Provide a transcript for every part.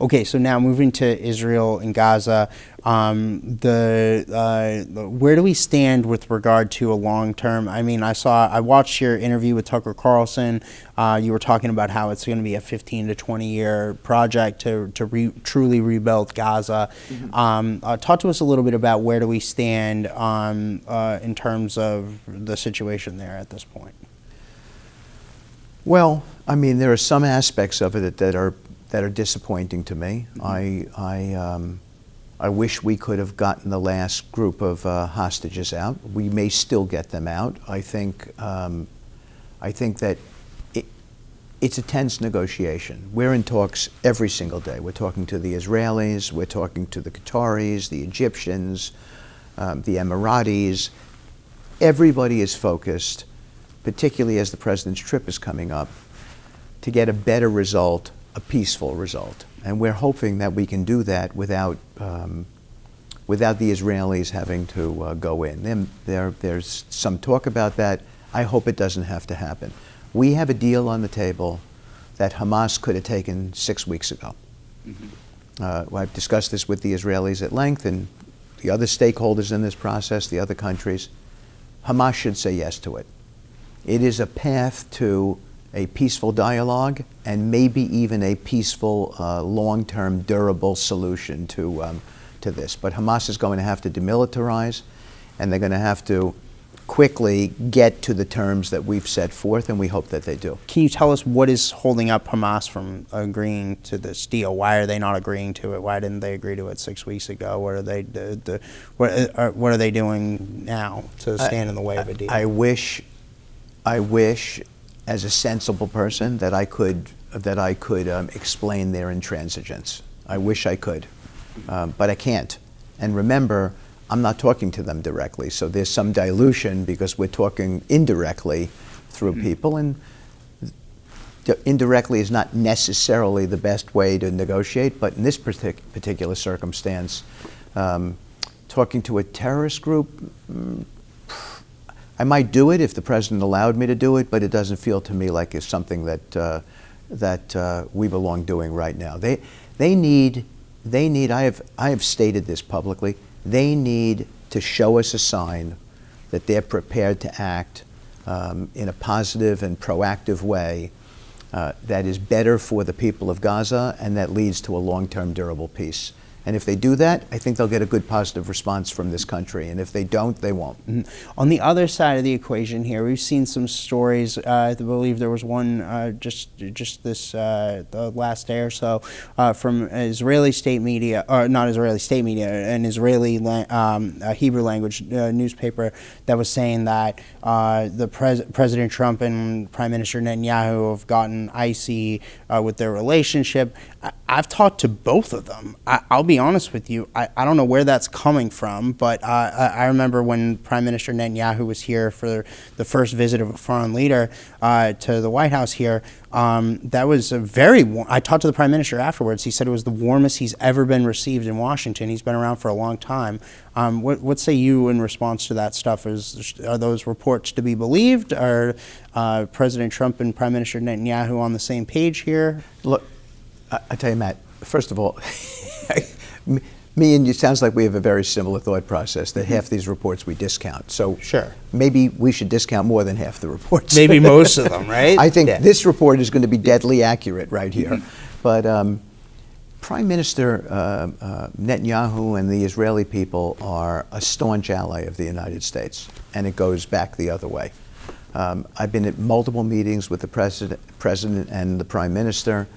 Okay, so now moving to Israel and Gaza, where do we stand with regard to a long term? I mean, I watched your interview with Tucker Carlson. You were talking about how it's going to be a 15 to 20 year project to truly rebuild Gaza. Talk to us a little bit about where do we stand in terms of the situation there at this point. Well, I mean, there are some aspects of it that are disappointing to me. I wish we could have gotten the last group of hostages out. We may still get them out. I think that it's a tense negotiation. We're in talks every single day. We're talking to the Israelis, we're talking to the Qataris, the Egyptians, the Emiratis. Everybody is focused, particularly as the president's trip is coming up, to get a better result, a peaceful result. And we're hoping that we can do that without the Israelis having to go in. There's some talk about that. I hope it doesn't have to happen. We have a deal on the table that Hamas could have taken 6 weeks ago. I've discussed this with the Israelis at length and the other stakeholders in this process, the other countries. Hamas should say yes to it. It is a path to a peaceful dialogue and maybe even a peaceful, long-term, durable solution to this. But Hamas is going to have to demilitarize, and they're going to have to quickly get to the terms that we've set forth, and we hope that they do. Can you tell us what is holding up Hamas from agreeing to this deal? Why are they not agreeing to it? Why didn't they agree to it 6 weeks ago? What are they what are they doing now to stand in the way of a deal? I wish, as a sensible person, that I could explain their intransigence. I wish I could, but I can't. And remember, I'm not talking to them directly, so there's some dilution because we're talking indirectly through people, and indirectly is not necessarily the best way to negotiate, but in this particular circumstance, talking to a terrorist group, I might do it if the president allowed me to do it, but it doesn't feel to me like it's something that we belong doing right now. They need. I have stated this publicly. They need to show us a sign that they're prepared to act in a positive and proactive way that is better for the people of Gaza and that leads to a long-term durable peace. And if they do that, I think they'll get a good positive response from this country. And if they don't, they won't. On the other side of the equation here, we've seen some stories. I believe there was one just this the last day or so from Israeli state media, or not Israeli state media, an Israeli Hebrew language newspaper that was saying that President Trump and Prime Minister Netanyahu have gotten icy with their relationship. I've talked to both of them. I'll be honest with you, I don't know where that's coming from, but I remember when Prime Minister Netanyahu was here for the first visit of a foreign leader to the White House here. That was a very warm. I talked to the Prime Minister afterwards. He said it was the warmest he's ever been received in Washington. He's been around for a long time. What say you in response to that stuff? Are those reports to be believed? Are President Trump and Prime Minister Netanyahu on the same page here? Look, I tell you, Matt, first of all, me and you, sounds like we have a very similar thought process, that half these reports we discount. So sure, maybe we should discount more than half the reports. Maybe most of them, right? I think this report is going to be deadly accurate right here. But Prime Minister Netanyahu and the Israeli people are a staunch ally of the United States, and it goes back the other way. I've been at multiple meetings with the president and the Prime Minister.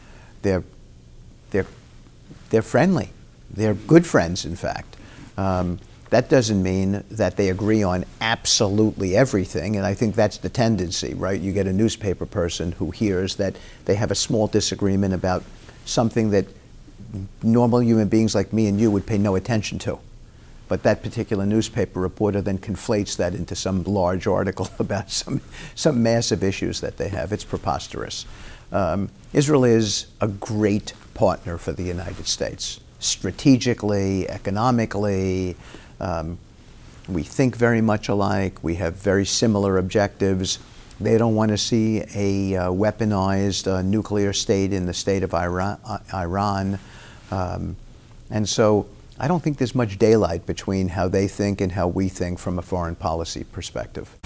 They're friendly. They're good friends, in fact. That doesn't mean that they agree on absolutely everything, and I think that's the tendency, right? You get a newspaper person who hears that they have a small disagreement about something that normal human beings like me and you would pay no attention to. But that particular newspaper reporter then conflates that into some large article about some massive issues that they have. It's preposterous. Israel is a great partner for the United States, strategically, economically. We think very much alike. We have very similar objectives. They don't want to see a weaponized nuclear state in the state of Iran. And so I don't think there's much daylight between how they think and how we think from a foreign policy perspective.